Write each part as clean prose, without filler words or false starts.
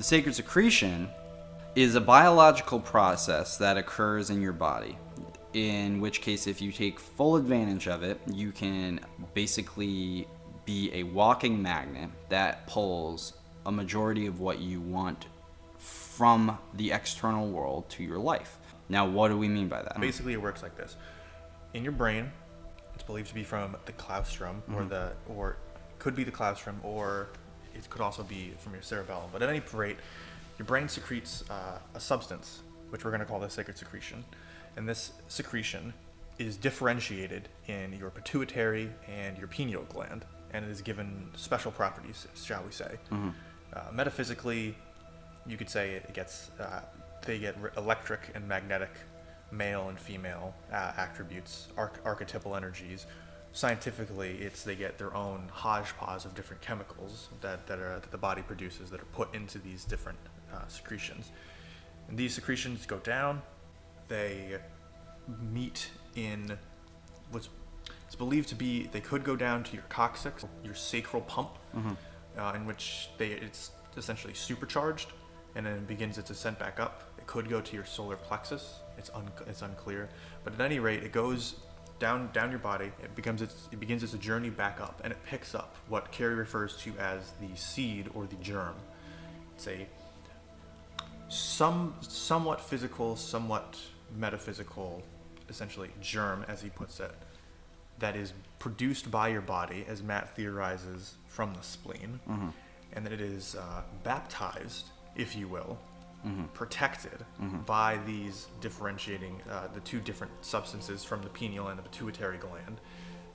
The sacred secretion is a biological process that occurs in your body, in which case if you take full advantage of it, you can basically be a walking magnet that pulls a majority of what you want from the external world to your life. Now, what do we mean by that? Basically, it works like this. In your brain, it's believed to be from the claustrum, or could be the claustrum, or it could also be from your cerebellum. But at any rate, your brain secretes a substance, which we're going to call the sacred secretion. And this secretion is differentiated in your pituitary and your pineal gland, and it is given special properties, shall we say. Metaphysically, you could say it gets they get electric and magnetic, male and female attributes, archetypal energies. Scientifically, they get their own hodgepodge of different chemicals that the body produces that are put into these different secretions. And these secretions go down. They meet in what's it's believed to be, they could go down to your coccyx, your sacral pump, in which it's essentially supercharged, and then it begins its ascent back up. It could go to your solar plexus. It's unclear, but at any rate, it goes down your body. It begins its journey back up, and it picks up what Carrie refers to as the seed or the germ. It's a somewhat physical, somewhat metaphysical, essentially germ, as he puts it, that is produced by your body, as Matt theorizes, from the spleen, and that it is baptized, if you will, protected by these differentiating the two different substances from the pineal and the pituitary gland,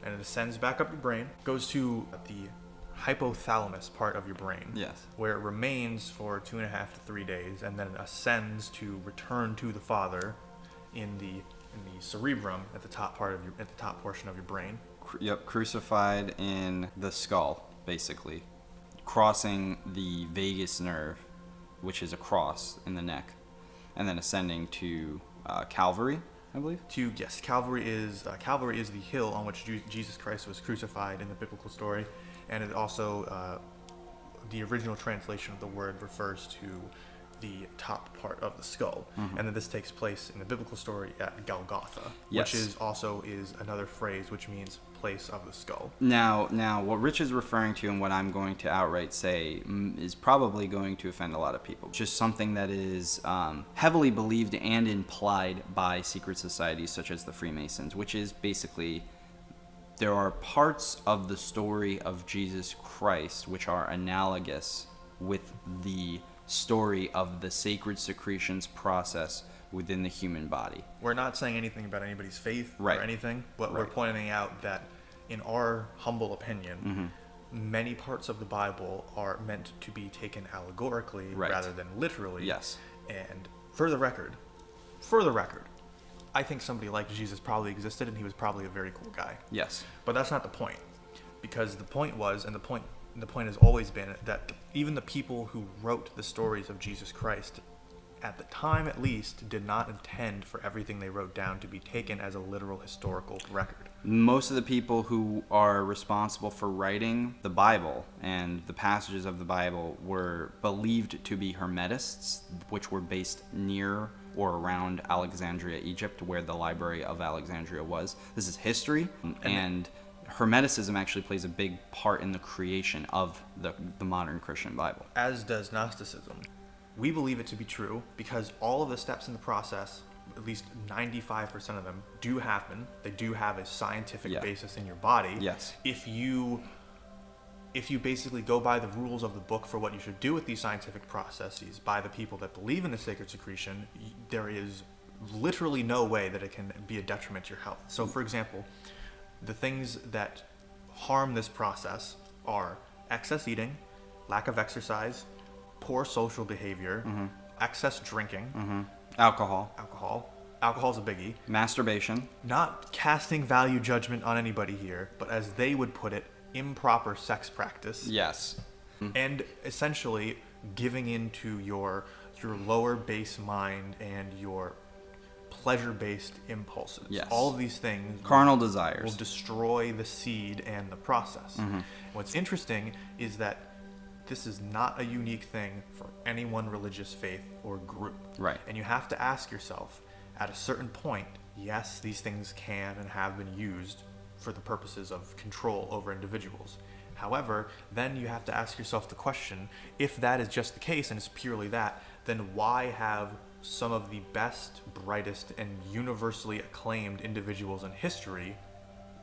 and it ascends back up your brain, goes to the hypothalamus part of your brain, where it remains for 2.5 to 3 days, and then it ascends to return to the Father in the cerebrum at the top portion of your brain. Crucified in the skull, basically, crossing the vagus nerve, which is a cross in the neck, and then ascending to Calvary, I believe. Calvary is the hill on which Jesus Christ was crucified in the biblical story, and it also the original translation of the word refers to the top part of the skull, and then this takes place in the biblical story at Golgotha, which is another phrase which means place of the skull. Now, what Rich is referring to, and what I'm going to outright say, is probably going to offend a lot of people. Just something that is heavily believed and implied by secret societies such as the Freemasons, which is basically there are parts of the story of Jesus Christ which are analogous with the story of the sacred secretions process within the human body. We're not saying anything about anybody's faith or anything, but we're pointing out that in our humble opinion, many parts of the Bible are meant to be taken allegorically rather than literally. And for the record, I think somebody like Jesus probably existed, and he was probably a very cool guy. But that's not the point, because the point was, and the point has always been, that even the people who wrote the stories of Jesus Christ, at the time at least, did not intend for everything they wrote down to be taken as a literal historical record. Most of the people who are responsible for writing the Bible and the passages of the Bible were believed to be Hermetists, which were based near or around Alexandria, Egypt, where the Library of Alexandria was. This is history, and Hermeticism actually plays a big part in the creation of the modern Christian Bible. As does Gnosticism. We believe it to be true because all of the steps in the process, at least 95% of them, do happen. They do have a scientific basis in your body. If you basically go by the rules of the book for what you should do with these scientific processes by the people that believe in the sacred secretion, there is literally no way that it can be a detriment to your health. So, for example, the things that harm this process are excess eating, lack of exercise, poor social behavior, excess drinking, alcohol. Alcohol's a biggie. Masturbation. Not casting value judgment on anybody here, but as they would put it, improper sex practice. And essentially giving into your lower base mind and your pleasure-based impulses. All of these things, carnal desires, will destroy the seed and the process. What's interesting is that this is not a unique thing for any one religious faith or group. Right. And you have to ask yourself, at a certain point, yes, these things can and have been used for the purposes of control over individuals. However, then you have to ask yourself the question, if that is just the case and it's purely that, then why have some of the best, brightest, and universally acclaimed individuals in history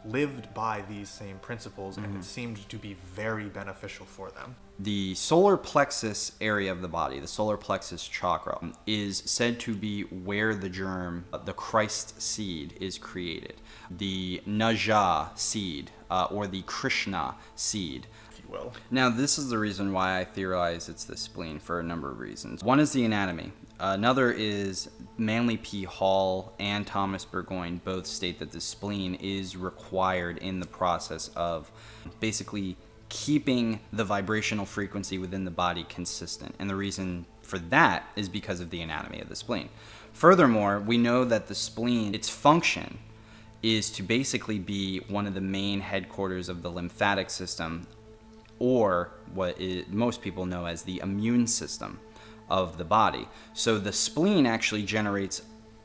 lived by these same principles, and it seemed to be very beneficial for them? The solar plexus area of the body, the solar plexus chakra, is said to be where the germ, the Christ seed, is created. The Naja seed, or the Krishna seed. If you will. Now, this is the reason why I theorize it's the spleen, for a number of reasons. One is the anatomy. Another is Manly P. Hall and Thomas Burgoyne both state that the spleen is required in the process of basically keeping the vibrational frequency within the body consistent. And the reason for that is because of the anatomy of the spleen. Furthermore, we know that the spleen, its function is to basically be one of the main headquarters of the lymphatic system, or what most people know as the immune system of the body. So the spleen actually generates,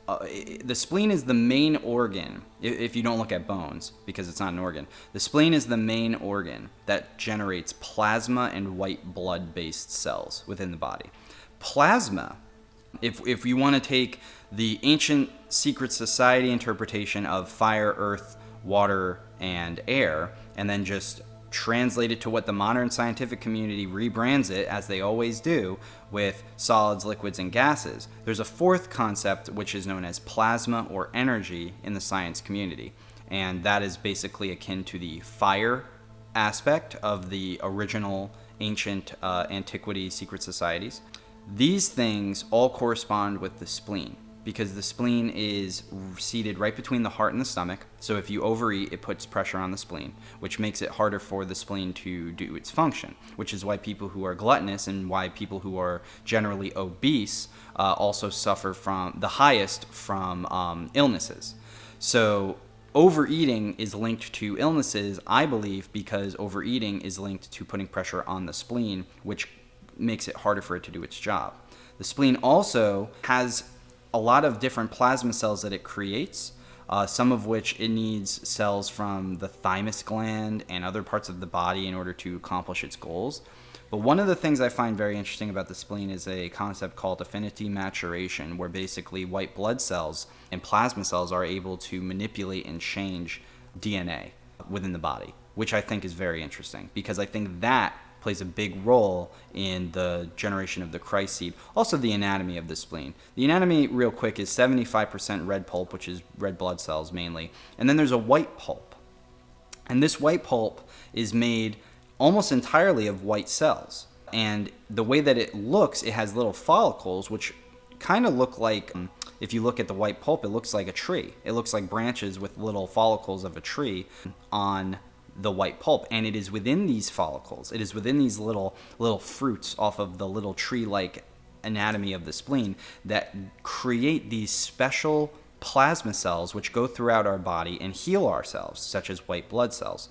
the spleen is the main organ, if you don't look at bones, because it's not an organ. The spleen is the main organ that generates plasma and white blood-based cells within the body. Plasma, if you want to take the ancient secret society interpretation of fire, earth, water, and air, and then just translate it to what the modern scientific community rebrands it, as they always do, with solids, liquids, and gases. There's a fourth concept which is known as plasma or energy in the science community, and that is basically akin to the fire aspect of the original ancient antiquity secret societies. These things all correspond with the spleen, because the spleen is seated right between the heart and the stomach. So if you overeat, it puts pressure on the spleen, which makes it harder for the spleen to do its function, which is why people who are gluttonous and why people who are generally obese also suffer from the highest from illnesses. So overeating is linked to illnesses, I believe, because overeating is linked to putting pressure on the spleen, which makes it harder for it to do its job. The spleen also has a lot of different plasma cells that it creates, some of which it needs cells from the thymus gland and other parts of the body in order to accomplish its goals. But one of the things I find very interesting about the spleen is a concept called affinity maturation, where basically white blood cells and plasma cells are able to manipulate and change DNA within the body, which I think is very interesting, because I think that plays a big role in the generation of the Christ seed. Also, the anatomy of the spleen. The anatomy, real quick, is 75% red pulp, which is red blood cells mainly. And then there's a white pulp. And this white pulp is made almost entirely of white cells. And the way that it looks, it has little follicles, which kind of look like, if you look at the white pulp, it looks like a tree. It looks like branches with little follicles of a tree on the white pulp, and it is within these follicles, it is within these little fruits off of the little tree-like anatomy of the spleen that create these special plasma cells which go throughout our body and heal ourselves, such as white blood cells.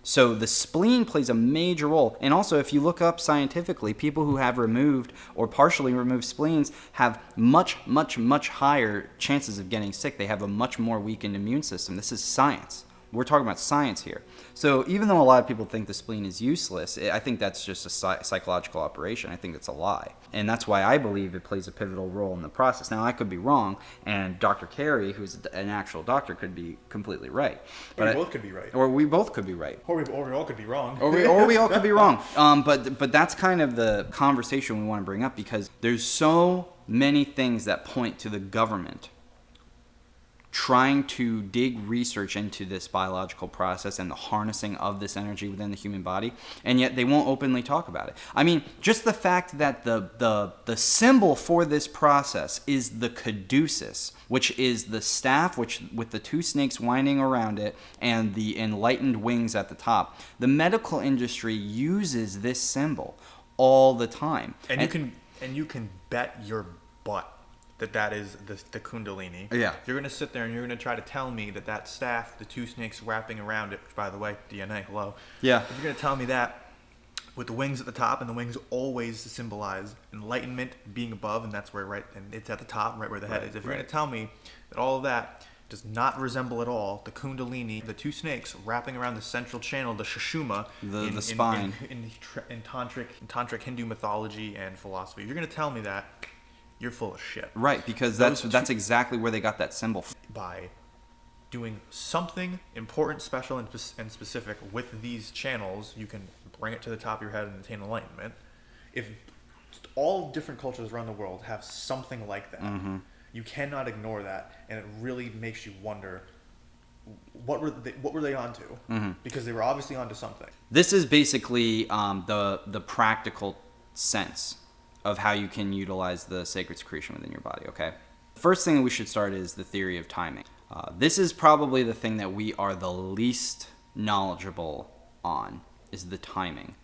So the spleen plays a major role. And also, if you look up scientifically, people who have removed or partially removed spleens have much, much, much higher chances of getting sick. They have a much more weakened immune system. This is science. We're talking about science here. So even though a lot of people think the spleen is useless, I think that's just a psychological operation. I think that's a lie. And that's why I believe it plays a pivotal role in the process. Now, I could be wrong, and Dr. Carey, who's an actual doctor, could be completely right. But we both could be right. Or we both could be right. Or we all could be wrong. Or we all could be wrong. But that's kind of the conversation we want to bring up, because there's so many things that point to the government trying to dig research into this biological process and the harnessing of this energy within the human body, and yet they won't openly talk about it. I mean, just the fact that the symbol for this process is the caduceus, which is the staff which with the two snakes winding around it and the enlightened wings at the top. The medical industry uses this symbol all the time. And you can bet your butt that is the Kundalini. Yeah. You're going to sit there and you're going to try to tell me that staff, the two snakes wrapping around it, which, by the way, DNA, hello. Yeah. If you're going to tell me that with the wings at the top, and the wings always symbolize enlightenment, being above, and that's where and it's at the top, right where the head is. If you're going to tell me that all of that does not resemble at all the Kundalini, the two snakes wrapping around the central channel, the Sushumna, the spine, in tantric Hindu mythology and philosophy, if you're going to tell me that, you're full of shit. Right, because that's exactly where they got that symbol from. By doing something important, special, and specific with these channels, you can bring it to the top of your head and attain enlightenment. If all different cultures around the world have something like that, you cannot ignore that, and it really makes you wonder what were they onto? Because they were obviously onto something. This is basically the practical sense of how you can utilize the sacred secretion within your body. Okay, first thing that we should start is the theory of timing. This is probably the thing that we are the least knowledgeable on, is the timing.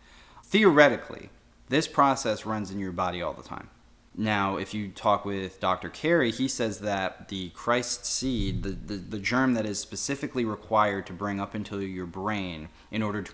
Theoretically, this process runs in your body all the time. Now, if you talk with Dr. Carey, he says that the Christ seed, the germ that is specifically required to bring up into your brain in order to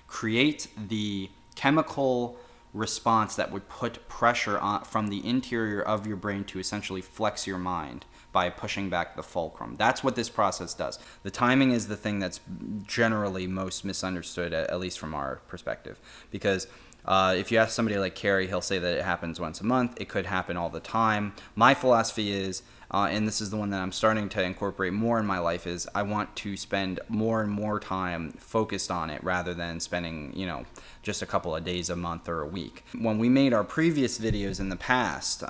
create the chemical response that would put pressure on from the interior of your brain to essentially flex your mind by pushing back the fulcrum. That's what this process does. The timing is the thing that's generally most misunderstood, at least from our perspective. Because if you ask somebody like Carey, he'll say that it happens once a month. It could happen all the time. My philosophy is, and this is the one that I'm starting to incorporate more in my life, is I want to spend more and more time focused on it rather than spending, just a couple of days a month or a week. When we made our previous videos in the past,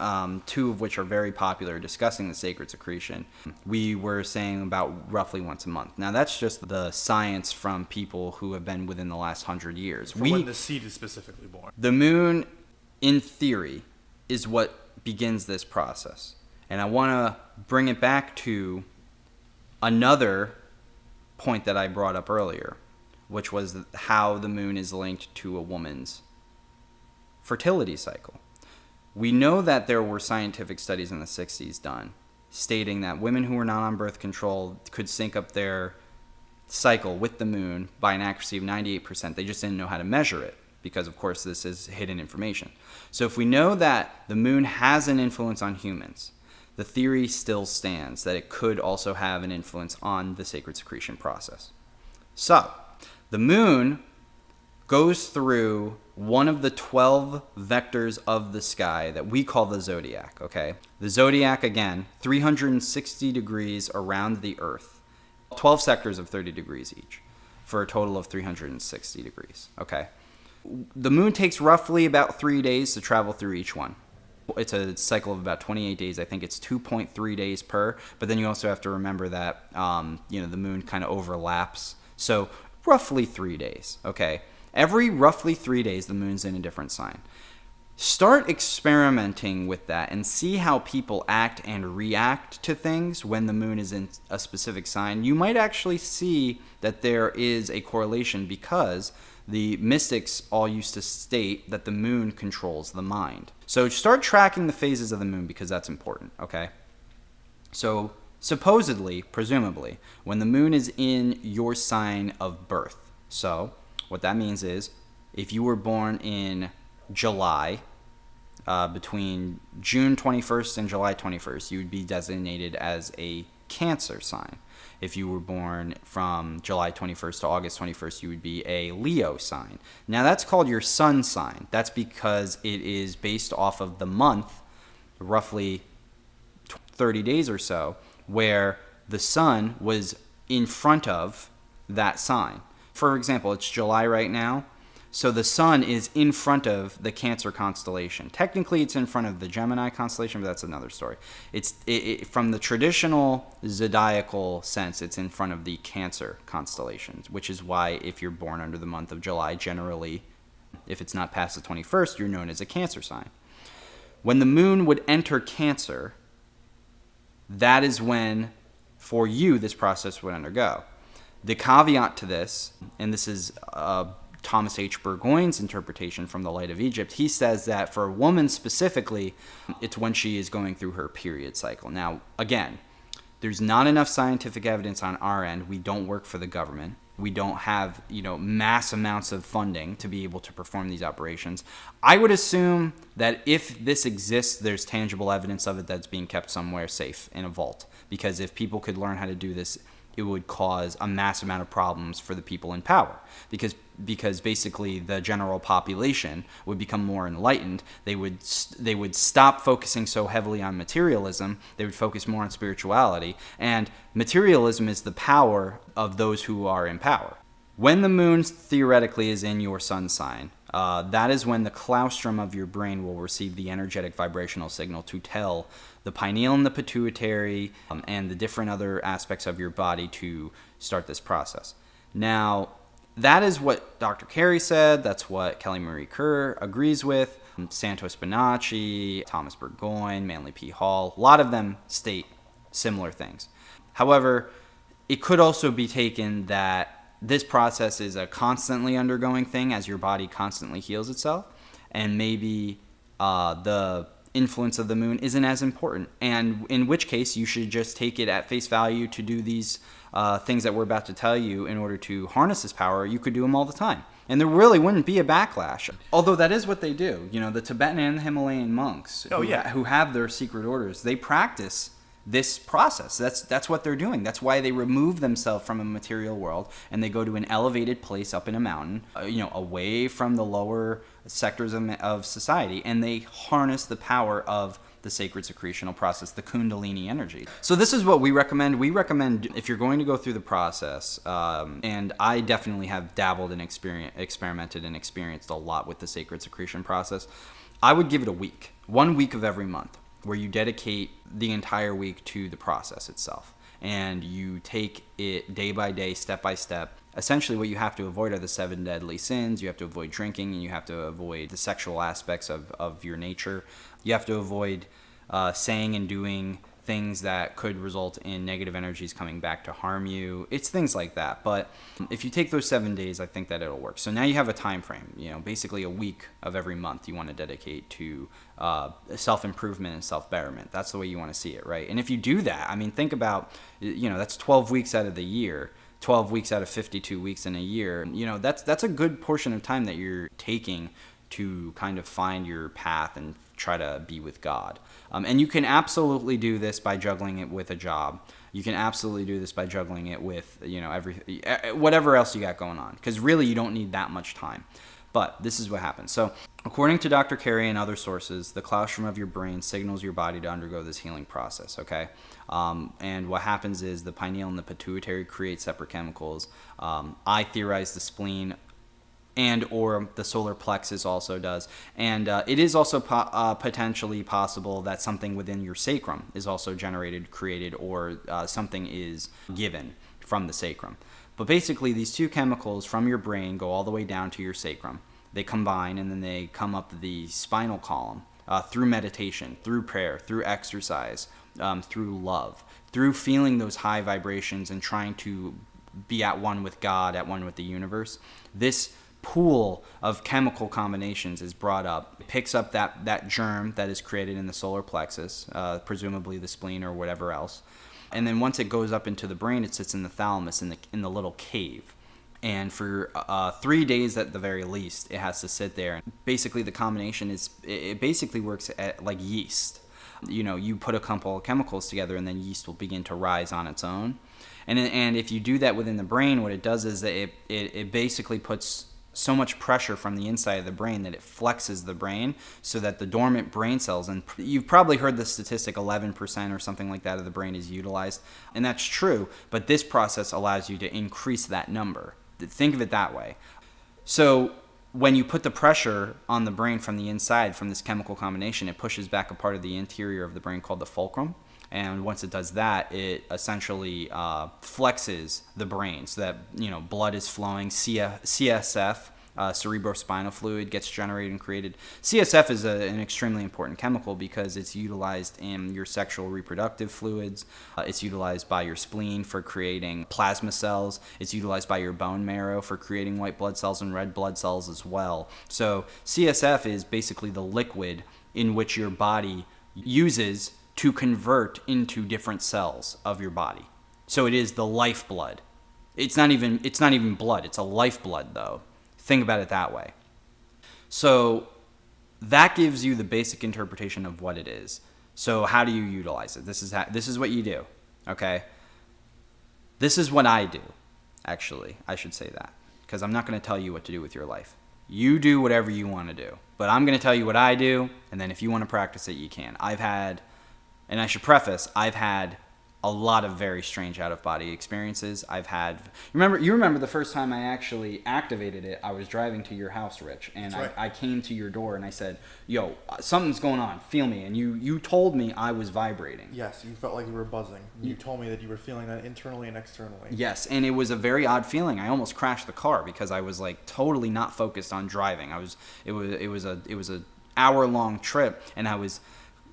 two of which are very popular discussing the sacred secretion, we were saying about roughly once a month. Now that's just the science from people who have been within the last 100 years. When the seed is specifically born. The moon, in theory, is what begins this process. And I want to bring it back to another point that I brought up earlier, which was how the moon is linked to a woman's fertility cycle. We know that there were scientific studies in the 60s done stating that women who were not on birth control could sync up their cycle with the moon by an accuracy of 98%. They just didn't know how to measure it because, of course, this is hidden information. So if we know that the moon has an influence on humans, the theory still stands that it could also have an influence on the sacred secretion process. So, the moon goes through one of the 12 vectors of the sky that we call the zodiac, okay? The zodiac, again, 360 degrees around the Earth, 12 sectors of 30 degrees each, for a total of 360 degrees, okay? The moon takes roughly about 3 days to travel through each one. It's a cycle of about 28 days. I think it's 2.3 days per, but then you also have to remember that, the moon kind of overlaps. So roughly 3 days, okay? Every roughly 3 days, the moon's in a different sign. Start experimenting with that and see how people act and react to things when the moon is in a specific sign. You might actually see that there is a correlation because the mystics all used to state that the moon controls the mind. So start tracking the phases of the moon because that's important, okay? So supposedly, presumably, when the moon is in your sign of birth, so what that means is if you were born in July, between June 21st and July 21st, you would be designated as a Cancer sign. If you were born from July 21st to August 21st, you would be a Leo sign. Now that's called your sun sign. That's because it is based off of the month, roughly 30 days or so, where the sun was in front of that sign. For example, it's July right now, so the sun is in front of the Cancer constellation. Technically, it's in front of the Gemini constellation, but that's another story. From the traditional zodiacal sense, it's in front of the Cancer constellation, which is why if you're born under the month of July, generally, if it's not past the 21st, you're known as a Cancer sign. When the moon would enter Cancer, that is when, for you, this process would undergo. The caveat to this, and this is Thomas H. Burgoyne's interpretation from The Light of Egypt, he says that for a woman specifically, it's when she is going through her period cycle. Now, again, there's not enough scientific evidence on our end. We don't work for the government. We don't have, mass amounts of funding to be able to perform these operations. I would assume that if this exists, there's tangible evidence of it that's being kept somewhere safe in a vault. Because if people could learn how to do this, it would cause a mass amount of problems for the people in power. Because basically the general population would become more enlightened. They would stop focusing so heavily on materialism. They would focus more on spirituality. And materialism is the power of those who are in power. When the moon theoretically is in your sun sign, that is when the claustrum of your brain will receive the energetic vibrational signal to tell the pineal and the pituitary and the different other aspects of your body to start this process. Now, that is what Dr. Carey said. That's what Kelly Marie Kerr agrees with. Santos Bonacci, Thomas Burgoyne, Manly P. Hall, a lot of them state similar things. However, it could also be taken that this process is a constantly undergoing thing as your body constantly heals itself, and maybe the influence of the moon isn't as important, and in which case you should just take it at face value to do these things that we're about to tell you in order to harness this power. You could do them all the time, and there really wouldn't be a backlash. Although that is what they do. The Tibetan and the Himalayan monks who have their secret orders, they practice this process. That's what they're doing. That's why they remove themselves from a material world and they go to an elevated place up in a mountain, away from the lower sectors of society, and they harness the power of the sacred secretional process, the Kundalini energy. So this is what we recommend. We recommend, if you're going to go through the process, and I definitely have dabbled and experimented and experienced a lot with the sacred secretion process, I would give it a week, 1 week of every month, where you dedicate the entire week to the process itself. And you take it day by day, step by step. Essentially what you have to avoid are the 7 deadly sins. You have to avoid drinking, and you have to avoid the sexual aspects of your nature. You have to avoid saying and doing things that could result in negative energies coming back to harm you. It's things like that. But if you take those 7 days, I think that it'll work. So now you have a time frame, basically a week of every month you want to dedicate to self-improvement and self-betterment. That's the way you want to see it, right? And if you do that, think about, that's 12 weeks out of the year. 12 weeks out of 52 weeks in a year. That's a good portion of time that you're taking to kind of find your path and try to be with God. And you can absolutely do this by juggling it with a job. You can absolutely do this by juggling it with, whatever else you got going on. Because really, you don't need that much time. But this is what happens. So, according to Dr. Carey and other sources, the claustrum of your brain signals your body to undergo this healing process, okay? And what happens is the pineal and the pituitary create separate chemicals. I theorize the spleen and or the solar plexus also does. And it is also potentially possible that something within your sacrum is also generated, created, or something is given from the sacrum. But basically, these two chemicals from your brain go all the way down to your sacrum. They combine, and then they come up the spinal column through meditation, through prayer, through exercise, through love, through feeling those high vibrations and trying to be at one with God, at one with the universe. This pool of chemical combinations is brought up. It picks up that germ that is created in the solar plexus, presumably the spleen or whatever else. And then once it goes up into the brain, it sits in the thalamus, in the little cave. And for 3 days at the very least, it has to sit there. Basically, the combination it basically works like yeast. You put a couple of chemicals together, and then yeast will begin to rise on its own. And if you do that within the brain, what it does is that it basically puts so much pressure from the inside of the brain that it flexes the brain so that the dormant brain cells, and you've probably heard the statistic 11% or something like that of the brain is utilized, and that's true, but this process allows you to increase that number. Think of it that way. So when you put the pressure on the brain from the inside from this chemical combination, it pushes back a part of the interior of the brain called the fulcrum. And once it does that, it essentially flexes the brain so that blood is flowing. CSF, cerebrospinal fluid, gets generated and created. CSF is an extremely important chemical because it's utilized in your sexual reproductive fluids. It's utilized by your spleen for creating plasma cells. It's utilized by your bone marrow for creating white blood cells and red blood cells as well. So CSF is basically the liquid in which your body uses to convert into different cells of your body. So it is the lifeblood It's not even blood. It's a lifeblood, though. Think about it that way. So that gives you the basic interpretation of what it is. So how do you utilize it? This is what you do, okay? This is what I do, actually. I should say that, because I'm not going to tell you what to do with your life. You do whatever you want to do, but I'm going to tell you what I do, and then if you want to practice it, you can. And I should preface, I've had a lot of very strange out-of-body experiences. You remember the first time I actually activated it, I was driving to your house, Rich, and That's right. I came to your door and I said, yo, something's going on, feel me. And you told me I was vibrating. Yes, you felt like you were buzzing. You told me that you were feeling that internally and externally. Yes, and it was a very odd feeling. I almost crashed the car because I was like totally not focused on driving. It was a hour-long trip, and I was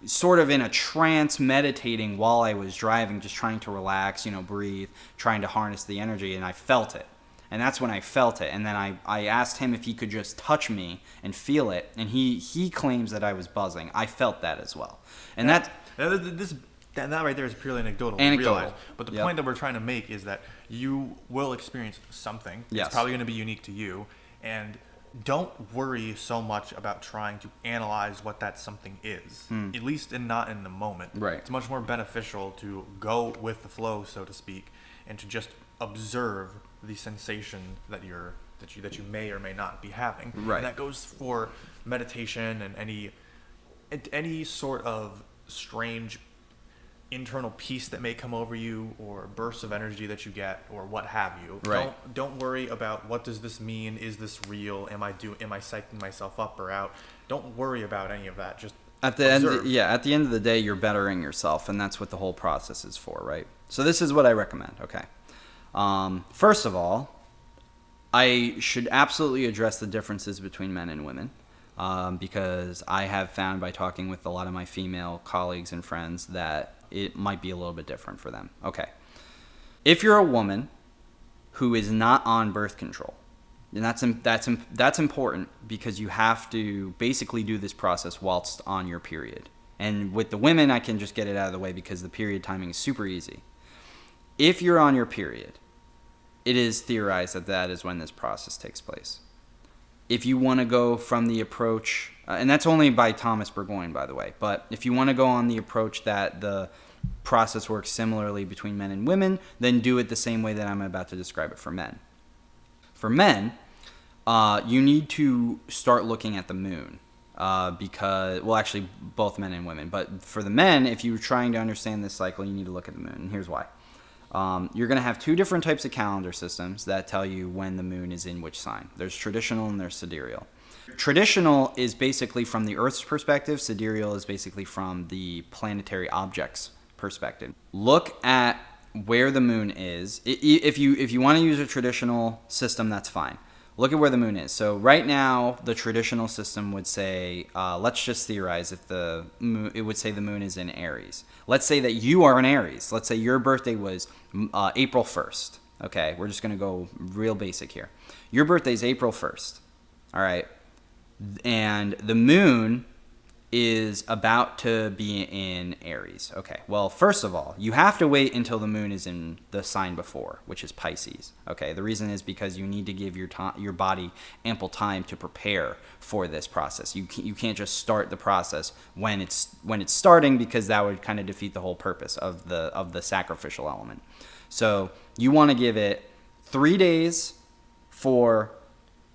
sort of in a trance, meditating while I was driving, just trying to relax, breathe, trying to harness the energy, and I felt it. And that's when I felt it. And then I asked him if he could just touch me and feel it, and he claims that I was buzzing. I felt that as well. And that right there is purely anecdotal. Anecdotal. But the point that we're trying to make is that you will experience something. Yes. It's probably going to be unique to you, and don't worry so much about trying to analyze what that something is, at least not in the moment. Right. It's much more beneficial to go with the flow, so to speak, and to just observe the sensation that you may or may not be having. Right. And that goes for meditation and any sort of strange internal peace that may come over you, or bursts of energy that you get, or what have you. Right. Don't worry about what does this mean, is this real, am I psyching myself up or out. Don't worry about any of that. Just at the observe. at the end of the day, you're bettering yourself, and that's what the whole process is for, right? So this is what I recommend. Okay. First of all, I should absolutely address the differences between men and women, because I have found by talking with a lot of my female colleagues and friends that it might be a little bit different for them. Okay. If you're a woman who is not on birth control, and that's important, because you have to basically do this process whilst on your period. And with the women, I can just get it out of the way because the period timing is super easy. If you're on your period, it is theorized that is when this process takes place. If you want to go from the approach, and that's only by Thomas Burgoyne, by the way, but if you want to go on the approach that the process works similarly between men and women, then do it the same way that I'm about to describe it for men. For men, you need to start looking at the moon, because, well, actually, both men and women, but for the men, if you're trying to understand this cycle, you need to look at the moon, and here's why. You're going to have two different types of calendar systems that tell you when the moon is in which sign. There's traditional and there's sidereal. Traditional is basically from the Earth's perspective. Sidereal is basically from the planetary objects perspective. Look at where the moon is. If you want to use a traditional system, that's fine. Look at where the moon is. So right now, the traditional system would say, let's just theorize, it would say the moon is in Aries. Let's say that you are in Aries. Let's say your birthday was April 1st. Okay, we're just going to go real basic here. Your birthday is April 1st. All right. And the moon is about to be in Aries. Okay, well, first of all, you have to wait until the moon is in the sign before, which is Pisces. Okay, the reason is because you need to give your body ample time to prepare for this process. You can't just start the process when it's starting, because that would kind of defeat the whole purpose of the sacrificial element. So you want to give it 3 days for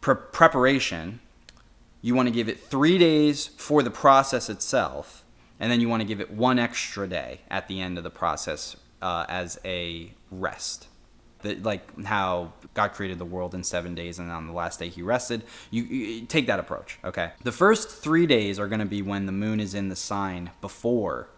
preparation. You want to give it 3 days for the process itself, and then you want to give it 1 extra day at the end of the process as a rest. Like how God created the world in 7 days, and on the last day he rested. You take that approach, okay? The first 3 days are going to be when the moon is in the sign before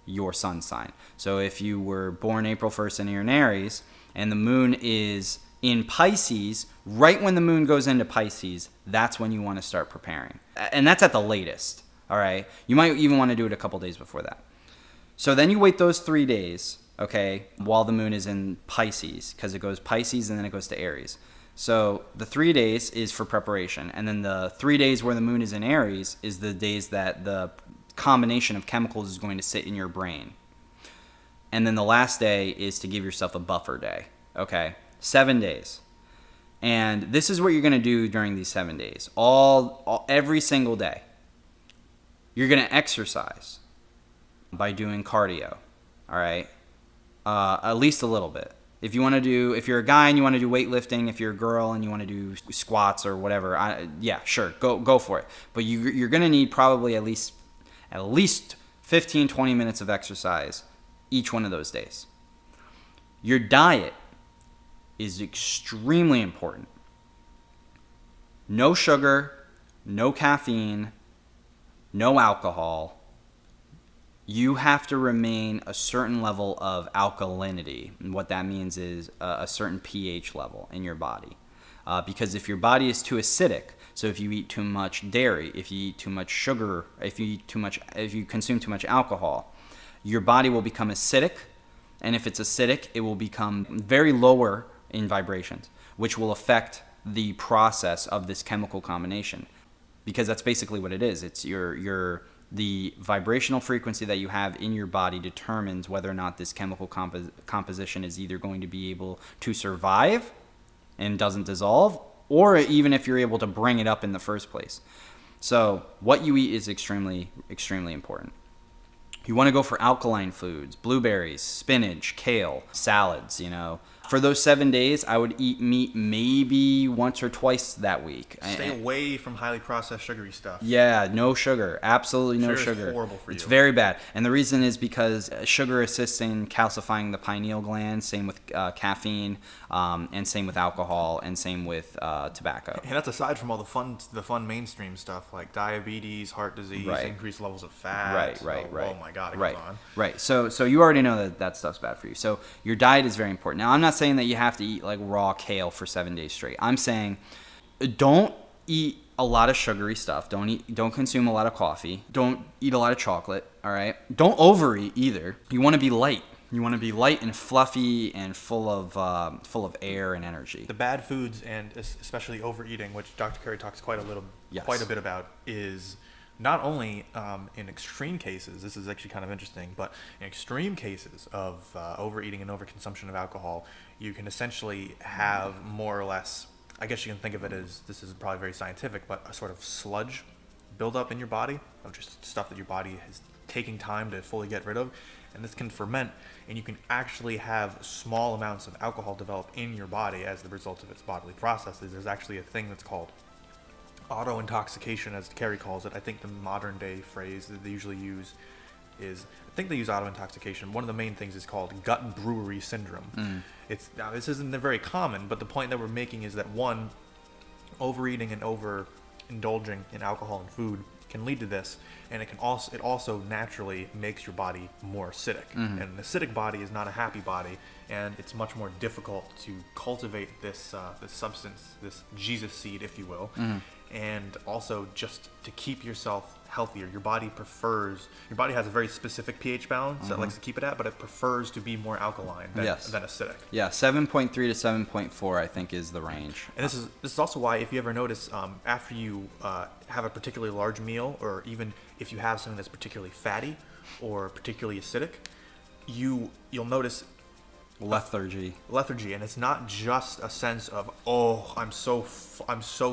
your sun sign. So if you were born April 1st and you're in Aries, and the moon is in Pisces, right when the moon goes into Pisces, that's when you want to start preparing. And that's at the latest, all right? You might even want to do it a couple days before that. So then you wait those 3 days, okay, while the moon is in Pisces, because it goes Pisces and then it goes to Aries. So the 3 days is for preparation. And then the 3 days where the moon is in Aries is the days that the combination of chemicals is going to sit in your brain. And then the last day is to give yourself a buffer day, okay? 7 days. And this is what you're going to do during these 7 days. Every single day. You're going to exercise by doing cardio. All right? At least a little bit. If you're a guy and you want to do weightlifting, if you're a girl and you want to do squats or whatever, yeah, sure, go for it. But you're going to need probably at least 15, 20 minutes of exercise each one of those days. Your diet is extremely important. No sugar, no caffeine, no alcohol. You have to remain a certain level of alkalinity. And what that means is a certain pH level in your body. Because if your body is too acidic, so if you eat too much dairy, if you eat too much sugar, if you consume too much alcohol, your body will become acidic. And if it's acidic, it will become very lower in vibrations, which will affect the process of this chemical combination. Because that's basically what it is. It's the vibrational frequency that you have in your body determines whether or not this chemical composition is either going to be able to survive and doesn't dissolve, or even if you're able to bring it up in the first place. So what you eat is extremely, extremely important. You want to go for alkaline foods, blueberries, spinach, kale, salads, For those 7 days, I would eat meat maybe once or twice that week. Stay away from highly processed sugary stuff. Yeah, no sugar. Absolutely no sugar. Sugar is horrible for you. It's very bad. And the reason is because sugar assists in calcifying the pineal gland, same with caffeine, and same with alcohol, and same with tobacco. And that's aside from all the fun mainstream stuff like diabetes, heart disease, increased levels of fat. Right. Oh my God, it goes on. Right. So you already know that stuff's bad for you. So your diet is very important. Now, I'm not saying that you have to eat like raw kale for 7 days straight. I'm saying don't eat a lot of sugary stuff. Don't consume a lot of coffee. Don't eat a lot of chocolate. All right. Don't overeat either. You want to be light. You want to be light and fluffy and full of air and energy. The bad foods, and especially overeating, which Dr. Carey talks quite a bit about, is not only in extreme cases, this is actually kind of interesting, but in extreme cases of overeating and overconsumption of alcohol, you can essentially have more or less, I guess you can think of it as, this is probably very scientific, but a sort of sludge buildup in your body of just stuff that your body is taking time to fully get rid of. And this can ferment, and you can actually have small amounts of alcohol develop in your body as the result of its bodily processes. There's actually a thing that's called auto-intoxication, as Carey calls it. I think the modern day phrase that they usually use is, I think they use auto-intoxication. One of the main things is called gut brewery syndrome. Now, this isn't very common, but the point that we're making is that, one, overeating and overindulging in alcohol and food can lead to this, and it also naturally makes your body more acidic. And an acidic body is not a happy body, and it's much more difficult to cultivate this substance, this Jesus seed, if you will. And also just to keep yourself healthier. Your body has a very specific pH balance that likes to keep it at, but it prefers to be more alkaline than acidic. Yeah, 7.3 to 7.4 I think is the range. And this is also why, if you ever notice, after you have a particularly large meal, or even if you have something that's particularly fatty or particularly acidic, you'll notice lethargy, and it's not just a sense of, oh, I'm so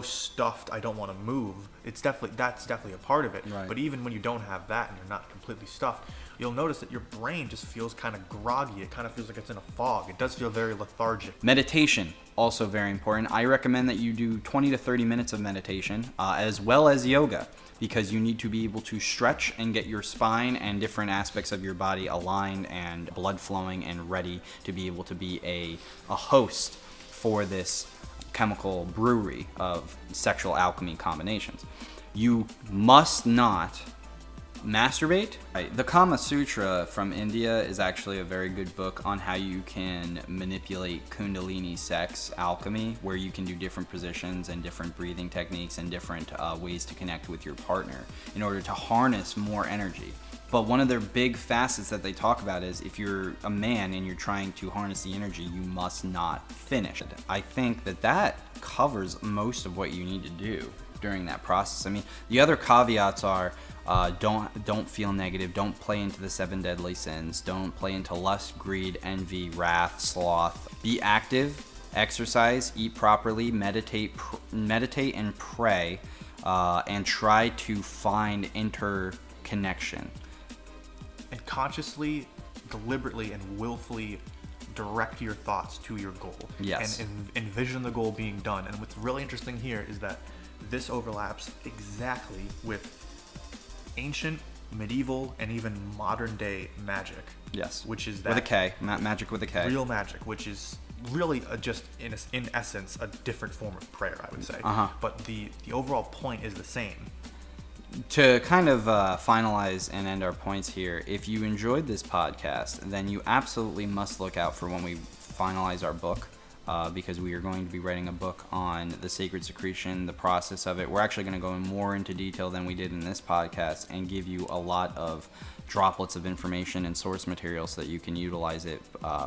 stuffed, I don't want to move. That's definitely a part of it. Right. But even when you don't have that and you're not completely stuffed, you'll notice that your brain just feels kind of groggy. It kind of feels like it's in a fog. It does feel very lethargic. Meditation, also very important. I recommend that you do 20 to 30 minutes of meditation, as well as yoga, because you need to be able to stretch and get your spine and different aspects of your body aligned and blood flowing and ready to be able to be a host for this chemical brewery of sexual alchemy combinations. You must not masturbate. The Kama Sutra from India is actually a very good book on how you can manipulate Kundalini sex alchemy, where you can do different positions and different breathing techniques and different ways to connect with your partner in order to harness more energy. But one of their big facets that they talk about is, if you're a man and you're trying to harness the energy, you must not finish it. I think that covers most of what you need to do during that process. I mean, the other caveats are, don't feel negative. Don't play into the 7 deadly sins. Don't play into lust, greed, envy, wrath, sloth. Be active exercise, eat properly, meditate and pray, and try to find interconnection. And consciously, deliberately, and willfully direct your thoughts to your goal. Yes. And envision the goal being done. And what's really interesting here is that this overlaps exactly with ancient, medieval, and even modern day magic. Yes. Which is that with a K, magic with a K. Real magic, which is really just in essence a different form of prayer, I would say. But the overall point is the same. To kind of finalize and end our points here, if you enjoyed this podcast, then you absolutely must look out for when we finalize our book, because we are going to be writing a book on the sacred secretion, the process of it. We're actually going to go more into detail than we did in this podcast and give you a lot of droplets of information and source material so that you can utilize it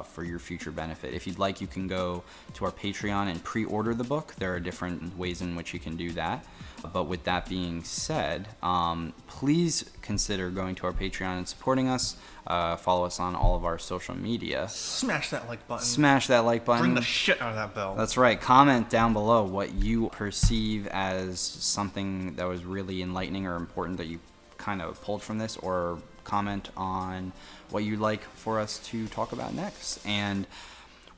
for your future benefit. If you'd like, you can go to our Patreon and pre-order the book. There are different ways in which you can do that. But with that being said, please consider going to our Patreon and supporting us. Follow us on all of our social media. Smash that like button. Smash that like button. Bring the shit out of that bell. That's right. Comment down below what you perceive as something that was really enlightening or important that you kind of pulled from this, or comment on what you'd like for us to talk about next. And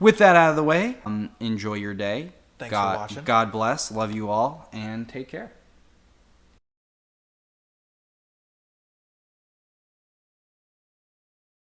with that out of the way, enjoy your day. Thanks for watching. God bless. Love you all, and take care.